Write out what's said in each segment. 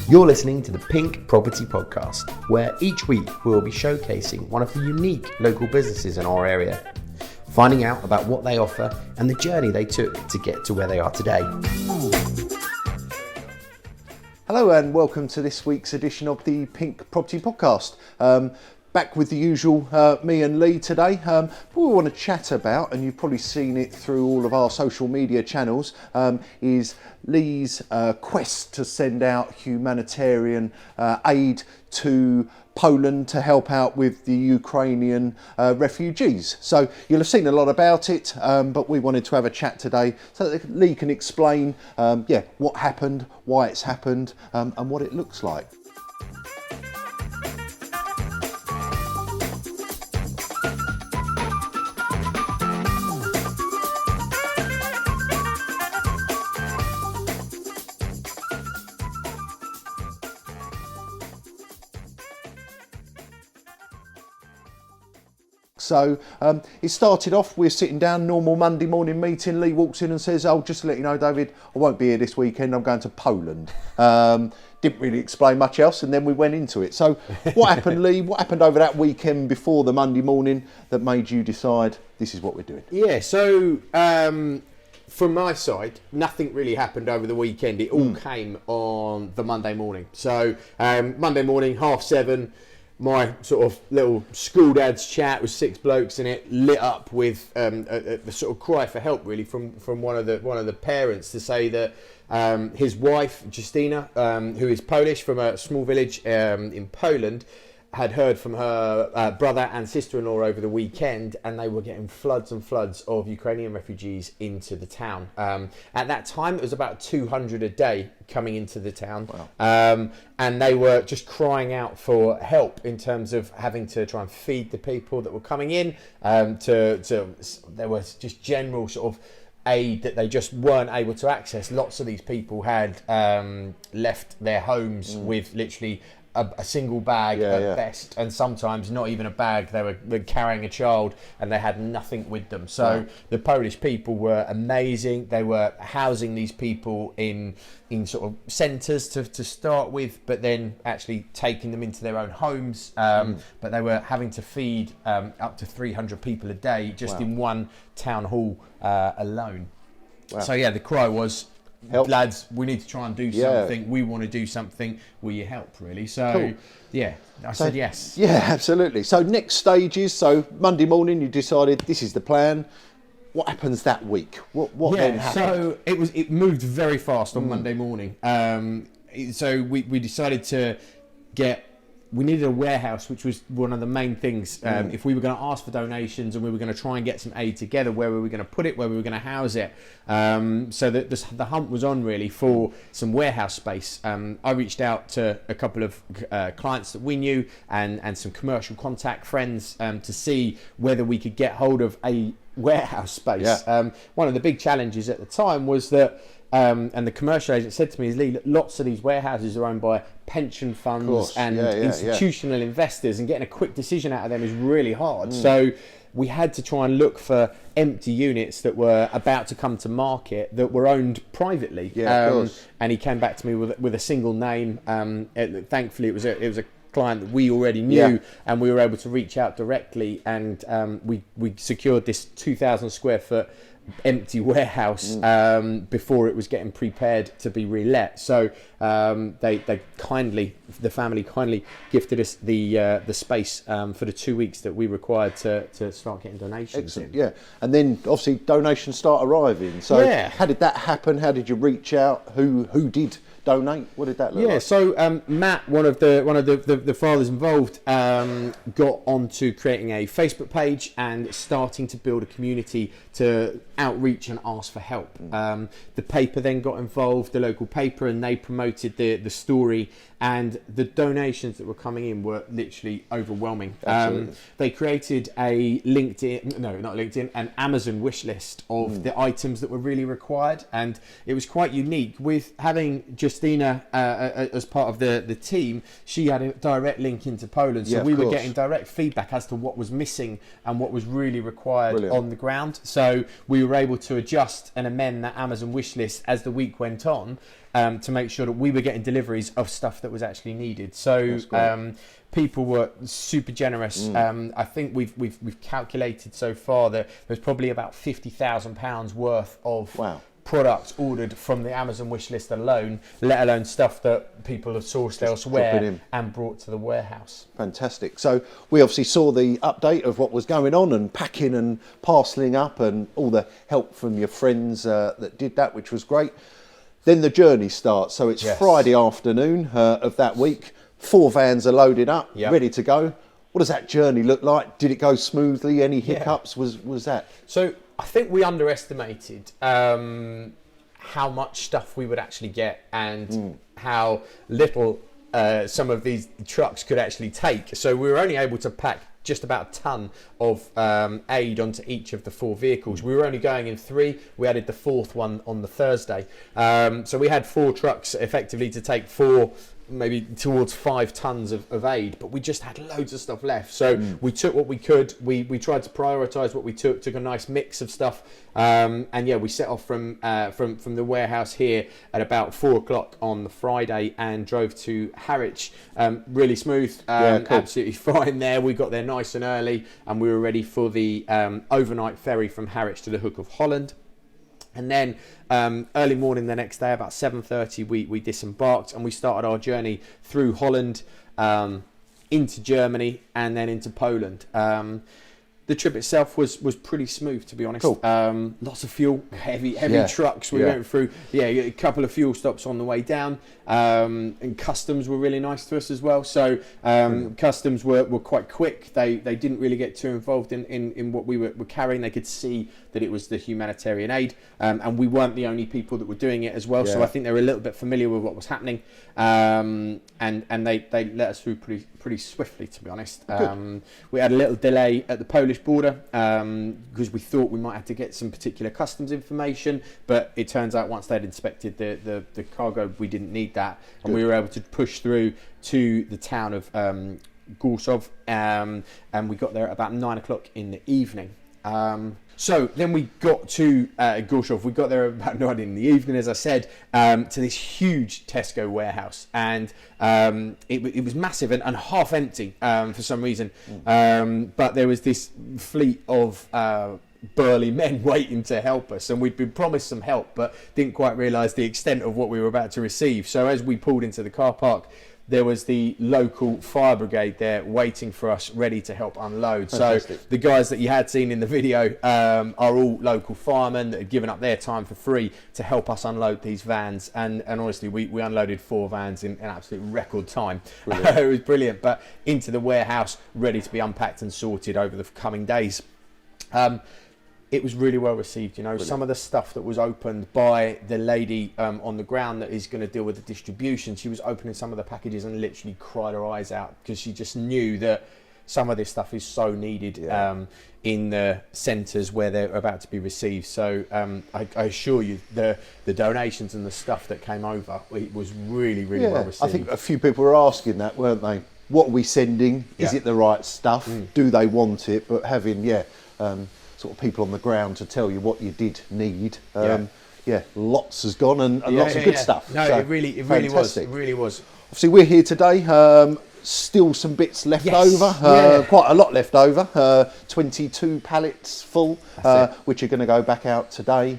You're listening to the Pink Property Podcast, where each week we'll be showcasing one of the unique local businesses in our area, finding out about what they offer and the journey they took to get to where they are today. Hello and welcome to this week's edition of the Pink Property Podcast. Back with the usual me and Lee today. What we want to chat about, and you've probably seen it through all of our social media channels, is Lee's quest to send out humanitarian aid to Poland to help out with the Ukrainian refugees. So you'll have seen a lot about it, but we wanted to have a chat today so that Lee can explain what happened, why it's happened, and what it looks like. So it started off, we're sitting down, normal Monday morning meeting. Lee walks in and says, "Oh, just to let you know, David, I won't be here this weekend. I'm going to Poland." Didn't really explain much else, and then we went into it. So what happened, Lee? What happened over that weekend before the Monday morning that made you decide this is what we're doing? Yeah, so from my side, nothing really happened over the weekend. It all came on the Monday morning. So Monday morning, 7:30, my sort of little school dad's chat with 6 blokes in it lit up with a sort of cry for help, really, from one of the parents, to say that his wife Justina, who is Polish, from a small village in Poland, had heard from her brother and sister-in-law over the weekend, and they were getting floods and floods of Ukrainian refugees into the town. At that time, it was about 200 a day coming into the town. Wow. And they were just crying out for help in terms of having to try and feed the people that were coming in. There was just general sort of aid that they just weren't able to access. Lots of these people had left their homes with literally a single bag at best, and sometimes not even a bag. They were carrying a child and they had nothing with them. So the Polish people were amazing. They were housing these people in sort of centres to start with, but then actually taking them into their own homes. But they were having to feed up to 300 people a day just in one town hall alone. Wow. So yeah, the cry was, "Help. Lads, we need to try and do something. We want to do something. Will you help?" Really. So, cool. I said yes. Yeah, absolutely. So next stages. So Monday morning, you decided this is the plan. What happens that week? What then happened? So it moved very fast on Monday morning. So we decided to we needed a warehouse, which was one of the main things. If we were going to ask for donations and we were going to try and get some aid together, where we were going to put it, where we were going to house it. So that the hunt was on, really, for some warehouse space. I reached out to a couple of clients that we knew and some commercial contact friends to see whether we could get hold of a warehouse space. Yeah. One of the big challenges at the time was that, and the commercial agent said to me, "Lee, lots of these warehouses are owned by pension funds and institutional investors, and getting a quick decision out of them is really hard." So we had to try and look for empty units that were about to come to market that were owned privately. And he came back to me with a single name. Thankfully, it was a client that we already knew, and we were able to reach out directly, and we secured this 2,000 square foot empty warehouse before it was getting prepared to be relet. So the family kindly gifted us the space for the 2 weeks that we required to start getting donations. Excellent. Yeah, and then obviously donations start arriving. So how did that happen? How did you reach out? Who did donate? What did that look like? So Matt, one of the fathers involved, got onto creating a Facebook page and starting to build a community to outreach and ask for help. The paper then got involved, the local paper, and they promoted the story, and the donations that were coming in were literally overwhelming. They created an Amazon wish list of the items that were really required, and it was quite unique, with having just Christina, as part of the team, she had a direct link into Poland, so Yeah, we of were course. getting direct feedback as to what was missing and what was really required Brilliant. on the ground. So we were able to adjust and amend that Amazon wish list as the week went on, to make sure that we were getting deliveries of stuff that was actually needed. So people were super generous. I think we've calculated so far that there's probably about £50,000 worth of Wow. products ordered from the Amazon wish list alone, let alone stuff that people have sourced drop it elsewhere in. and brought to the warehouse. Fantastic. So we obviously saw the update of what was going on and packing and parcelling up and all the help from your friends that did that, which was great. Then the journey starts. So it's Yes. Friday afternoon of that week. 4 vans are loaded up, Yep. ready to go. What does that journey look like? Did it go smoothly? Any hiccups? Was that? So I think we underestimated how much stuff we would actually get and how little some of these trucks could actually take. So we were only able to pack just about a ton of aid onto each of the 4 vehicles. We were only going in 3. We added the 4th one on the Thursday. So we had 4 trucks effectively to take 4, maybe towards 5 tons of aid, but we just had loads of stuff left. So we took what we could. We tried to prioritise what we took a nice mix of stuff. And yeah, we set off from the warehouse here at about 4 o'clock on the Friday and drove to Harwich. Really smooth, Cool. absolutely fine there. We got there nice and early and we were ready for the overnight ferry from Harwich to the Hook of Holland. And then early morning the next day, about 7:30, we disembarked and we started our journey through Holland, into Germany and then into Poland. The trip itself was pretty smooth, to be honest. Cool. Lots of fuel, heavy Yeah. trucks. We went through a couple of fuel stops on the way down, and customs were really nice to us as well. So customs were quite quick. They didn't really get too involved in what we were carrying. They could see that it was the humanitarian aid, and we weren't the only people that were doing it as well. So Yeah. I think they were a little bit familiar with what was happening, and they let us through pretty swiftly, to be honest. We had a little delay at the Polish border because we thought we might have to get some particular customs information, but it turns out once they'd inspected the cargo, we didn't need that, and we were able to push through to the town of Gorsów, and we got there at about 9 o'clock in the evening. So then we got to Gorsów. We got there about 9 in the evening, as I said, to this huge Tesco warehouse, and it was massive and half empty for some reason. But there was this fleet of burly men waiting to help us, and we'd been promised some help, but didn't quite realise the extent of what we were about to receive. So as we pulled into the car park, there was the local fire brigade there waiting for us, ready to help unload. Fantastic. So the guys that you had seen in the video are all local firemen that had given up their time for free to help us unload these vans. And honestly, we unloaded 4 vans in absolute record time. It was brilliant. But into the warehouse, ready to be unpacked and sorted over the coming days. It was really well received. Some of the stuff that was opened by the lady on the ground that is going to deal with the distribution, she was opening some of the packages and literally cried her eyes out because she just knew that some of this stuff is so needed in the centres where they're about to be received. So I assure you, the donations and the stuff that came over, it was really well received. I think a few people were asking that, weren't they? What are we sending? Is it the right stuff? Do they want it? But having sort of people on the ground to tell you what you did need. Lots has gone and lots of good stuff. No, So, it really fantastic. was. It really was. Obviously, we're here today. Still some bits left over, quite a lot left over. 22 pallets full, which are going to go back out today.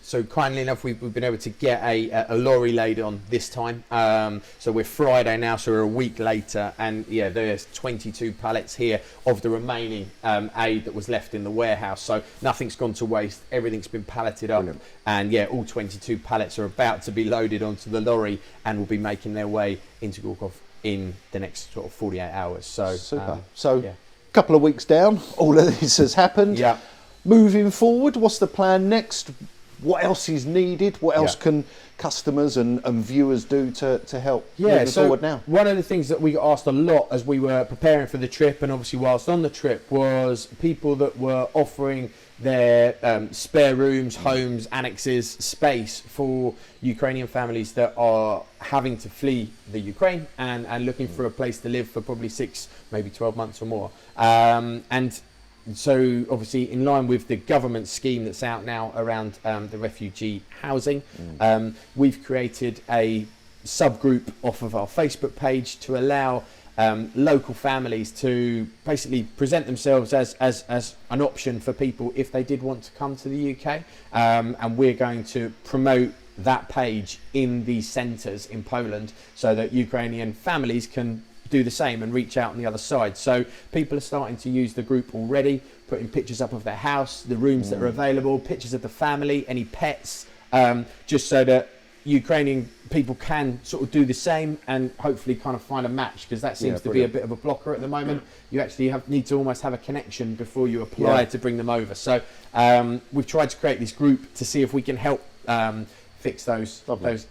So kindly enough, we've been able to get a lorry laid on this time. So we're Friday now, so we're a week later, and there's 22 pallets here of the remaining aid that was left in the warehouse. So nothing's gone to waste. Everything's been palleted up. Brilliant. And all 22 pallets are about to be loaded onto the lorry and will be making their way into Gorsów in the next sort of 48 hours. So super. A couple of weeks down, all of this has happened. Yeah. Moving forward, what's the plan next? What else is needed? What else can customers and viewers do to help moving forward now? One of the things that we got asked a lot as we were preparing for the trip, and obviously whilst on the trip, was people that were offering their spare rooms, homes, annexes, space for Ukrainian families that are having to flee the Ukraine and looking for a place to live for probably 6, maybe 12 months or more. And so obviously in line with the government scheme that's out now around the refugee housing, we've created a subgroup off of our Facebook page to allow local families to basically present themselves as an option for people if they did want to come to the UK, and we're going to promote that page in these centres in Poland so that Ukrainian families can do the same and reach out on the other side. So people are starting to use the group already, putting pictures up of their house, the rooms that are available, pictures of the family, any pets, just so that Ukrainian people can sort of do the same and hopefully kind of find a match, because that seems to be a bit of a blocker at the moment. You actually need to almost have a connection before you apply to bring them over. So we've tried to create this group to see if we can help fix those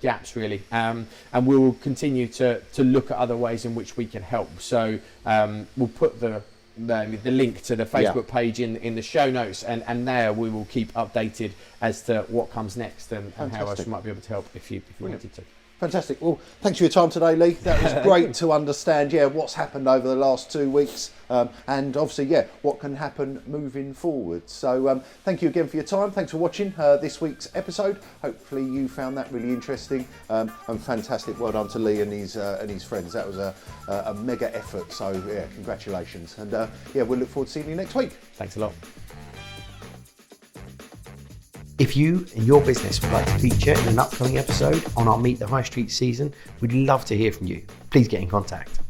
gaps really, and we will continue to look at other ways in which we can help. So we'll put the link to the Facebook page in the show notes, and there we will keep updated as to what comes next and how else we might be able to help if you wanted to. Fantastic. Well, thanks for your time today, Lee. That was great to understand, what's happened over the last 2 weeks, and obviously, what can happen moving forward. So thank you again for your time. Thanks for watching this week's episode. Hopefully you found that really interesting, and fantastic. Well done to Lee and his friends. That was a mega effort. So congratulations. And we'll look forward to seeing you next week. Thanks a lot. If you and your business would like to feature in an upcoming episode on our Meet the High Street season, we'd love to hear from you. Please get in contact.